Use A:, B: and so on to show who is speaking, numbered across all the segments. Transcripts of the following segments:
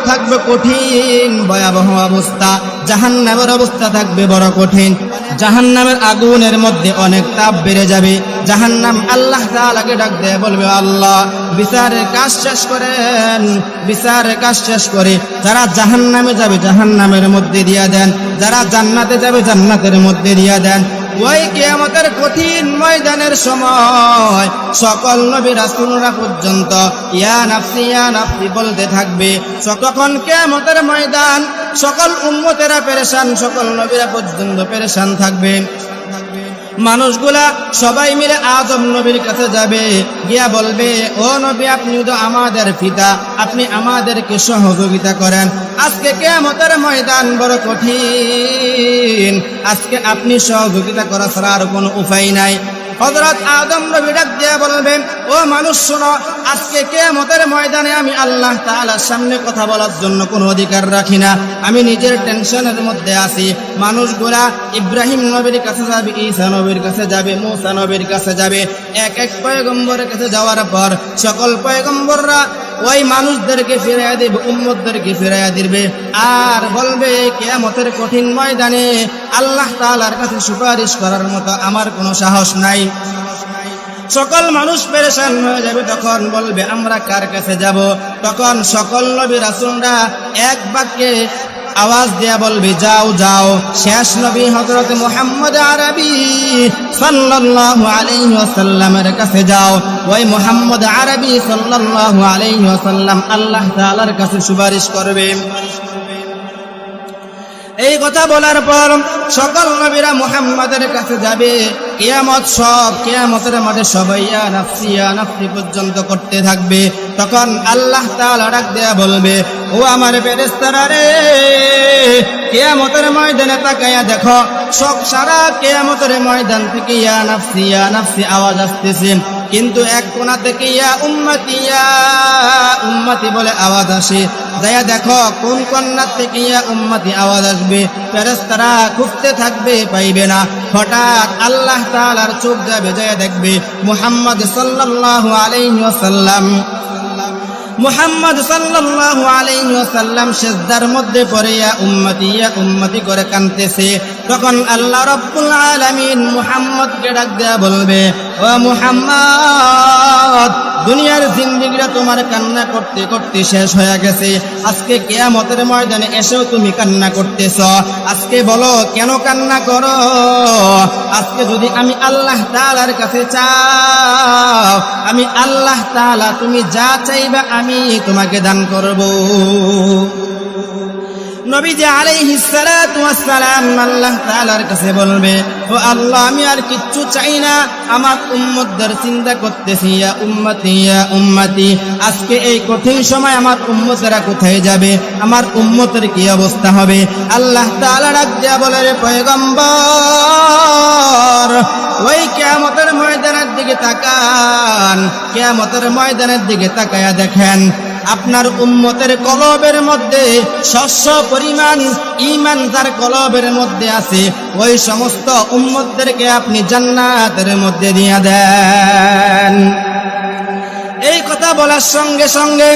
A: থাকবে কঠিন ভয়াবহ অবস্থা, জাহান্নামের অবস্থা থাকবে বড় কঠিন। জাহান্নামের আগুনের মধ্যে অনেক তাপ বেড়ে যাবে। জাহান্নাম আল্লাহ তাআলাকে ডাক দিয়ে বলবে, আল্লাহ বিচারের কাজ শেষ করেন, বিচারের কাজ শেষ করে যারা জাহান্নামে যাবে জাহান্নামের মধ্যে দিয়া দেন, যারা জান্নাতে যাবে জান্নাতের মধ্যে দিয়া দেন। ওই কিয়ামতের কঠিন ময়দানের সময় সকল নবী রাসূলরা পর্যন্ত ইয়া নাফসি বলতে থাকবে। তখন কিয়ামতের ময়দান সকল উম্মতেরা পেরেশান, সকল নবীরা পর্যন্ত পেরেশান থাকবে। মানুষগুলা সবাই মিলে আদম নবীর কাছে যাবে, গিয়া বলবে, ও নবী আপনি তো আমাদের পিতা, আপনি আমাদেরকে সহযোগিতা করেন। আজকে কিয়ামতের ময়দান বড় কঠিন, আজকে আপনি সহযোগিতা করা ছাড়া আর কোনো উপায় নাই। হযরত আদম নবী ডাক দিয়ে বলবেন, ও মানুষ শোনো, আজকে কিয়ামতের ময়দানে আমি আল্লাহ তাআলার সামনে কথা বলার জন্য কোনো অধিকার রাখি না, আমি নিজের টেনশনের মধ্যে আছি। মানুষগুলা ইব্রাহিম নবীর কাছে যাবে, ঈসা নবীর কাছে যাবে, মূসা নবীর কাছে যাবে। এক এক পয়গম্বরের কাছে যাওয়ার পর সকল পয়গম্বররা ওই মানুষদেরকে ফিরাইয়া দিবে, উম্মতদেরকে ফিরাইয়া দিবে, আর বলবে কিয়ামতের কঠিন ময়দানে আল্লাহ তাআলার কাছে সুপারিশ করার মতো আমার কোনো সাহস নাই। সকল মানুষ পেরেশান হয়ে যাবে। তখন বলবে আমরা কার কাছে যাব? তখন সকল নবী রাসূলরা এক বাক্যে আওয়াজ দেয়া বলবে, যাও যাও, শেষ নবী হযরত মুহাম্মদ আরবি সাল্লাল্লাহু আলাইহি ওয়াসাল্লামের কাছে যাও। ওই মুহাম্মদ আরবি সাল্লাল্লাহু আলাইহি ওয়াসাল্লাম আল্লাহ তাআলার কাছে সুপারিশ করবে। এই কথা বলার পর সকল নবীরা মুহাম্মাদের কাছে যাবে। কিয়ামতের মাঠে সবাই ইয়া নাফসি পর্যন্ত করতে থাকবে। তখন আল্লাহ তাআলা ডাক দেয়া বলবে, ও আমার ফেরেশতারা রে, কিয়ামতের ময়দানে তাকায়া দেখো, সারা কিয়ামতের ময়দান থেকে ইয়া নাফসি আওয়াজ আসতেছে, কিন্তু এক কোণা থেকে ইয়া উম্মতি বলে আওয়াজ আসে। যাইয়া দেখো কোন কন্যা থেকে ইয়া উম্মতি আওয়াজ আসবে। ফেরেশতারা খুঁজতে থাকবে, পাইবে না। হঠাৎ আল্লাহ তাআলার চোখ যাবে, যাইয়া দেখবে মুহাম্মদ সাল্লাল্লাহু আলাইহি ওয়াসাল্লাম সিজদার মধ্যে পড়ে ইয়া উম্মতি করে কাঁদতেছে। তখন আল্লাহ রাব্বুল আলামিন মুহাম্মদকে ডাক দেয়া বলবে, ও মুহাম্মদ, দুনিয়ার জিন্দেগিটা তোমার কান্না করতে করতে শেষ হয়ে গেছে, আজকে কিয়ামতের ময়দানে এসেও তুমি কান্না করতেছ। আজকে বলো কেন কান্না করো? আজকে যদি আমি আল্লাহ তাআলার কাছে চাও, আমি আল্লাহ তাআলা তুমি যা চাইবা আমি তোমাকে দান করব। নবীজি আলাইহিস সালাতু ওয়াস সালাম আল্লাহ তাআলার কাছে বলবে, ও আল্লাহ, আমি আর কিচ্ছু চাই না, আমার উম্মতদের চিন্তা করতেছি, ইয়া উম্মতি, আজকে এই কঠিন সময় আমার উম্মতেরা কোথায় যাবে, আমার উম্মতের কি অবস্থা হবে? আল্লাহ তাআলা ডাক দেয়া বলে, রে পয়গম্বর, ওই কিয়ামতের ময়দানের দিকে তাকান, কিয়ামতের ময়দানের দিকে তাকায়া দেখেন আপনার উম্মতের কলবের মধ্যে শস্য পরিমাণ ঈমান যার কলবের মধ্যে আছে, ওই সমস্ত উম্মতদেরকে আপনি জান্নাতের মধ্যে দিয়ে দেন। এই কথা বলার সঙ্গে সঙ্গে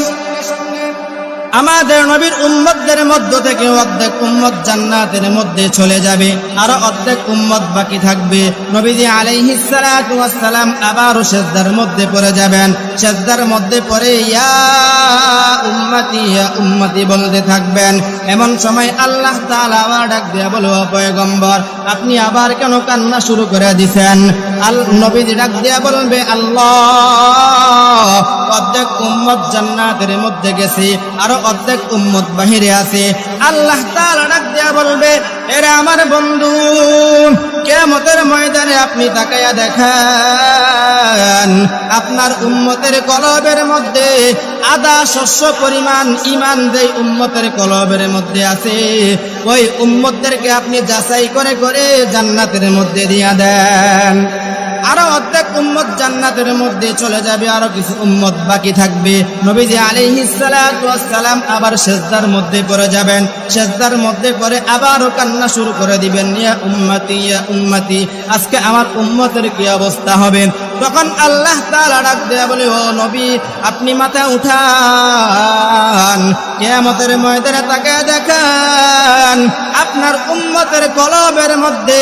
A: আমাদের নবীর উম্মতদের মধ্য থেকে অর্ধেক উম্মত জান্নাতের মধ্যে চলে যাবে, আর অর্ধেক উম্মত বাকি থাকবে। নবীজি আলাইহিস সালাতু ওয়াস সালাম আবারও সিজদার মধ্যে পড়ে যাবেন। সিজদার মধ্যে পড়ে ইয়া উম্মতি বলতে থাকবেন। এমন সময় আল্লাহ তাআলা আবার ডাক দিয়া বলে, ও পয়গম্বর, আপনি আবার কেন কান্না শুরু করে দিয়েছেন? নবীজি ডাক দিয়া বলবে, আল্লাহ, অর্ধেক উম্মত জান্নাতের মধ্যে গেছে, আর অর্ধেক উম্মত বাহিরে আছে। আল্লাহ তাআলা ডাক দিয়া বলবে, এরে আমার বন্ধু, কিয়ামতের ময়দানে আপনি তাকায়া দেখেন আপনার উম্মতের কলবের মধ্যে আদা শস্য পরিমাণ ঈমান যেই উম্মতের কলবের মধ্যে আছে, ওই উম্মতদেরকে আপনি যাচাই করে করে জান্নাতের মধ্যে দিয়া দেন। আরো অর্ধেক উম্মত জান্নাতের মধ্যে চলে যাবে, আরো কিছু উম্মত বাকি থাকবে। নবীজি আলাইহিস সালাতু ওয়াস সালাম আবার সিজদার মধ্যে পড়ে যাবেন, সিজদার মধ্যে পড়ে আবারও কান্না শুরু করে দিবেন, ইয়া উম্মতি ইয়া উম্মতি, আজকে আমার উম্মতের কি অবস্থা হবে। তখন আল্লাহ তাআলা ডাক দেয়া বলে, ও নবী, আপনি মাথা উঠান, কিয়ামতের ময়দানে তাকায় দেখান আপনার উম্মতের কলবের মধ্যে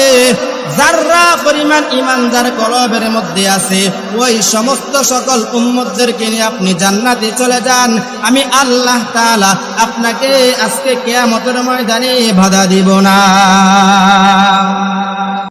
A: যাররা পরিমাণ ঈমান যার কলবের মধ্যে আছে, ওই সমস্ত সকল উম্মতদেরকে নিয়ে আপনি জান্নাতে চলে যান। আমি আল্লাহ তাআলা আপনাকে আজকে কিয়ামতের ময়দানে বাধা দিব না।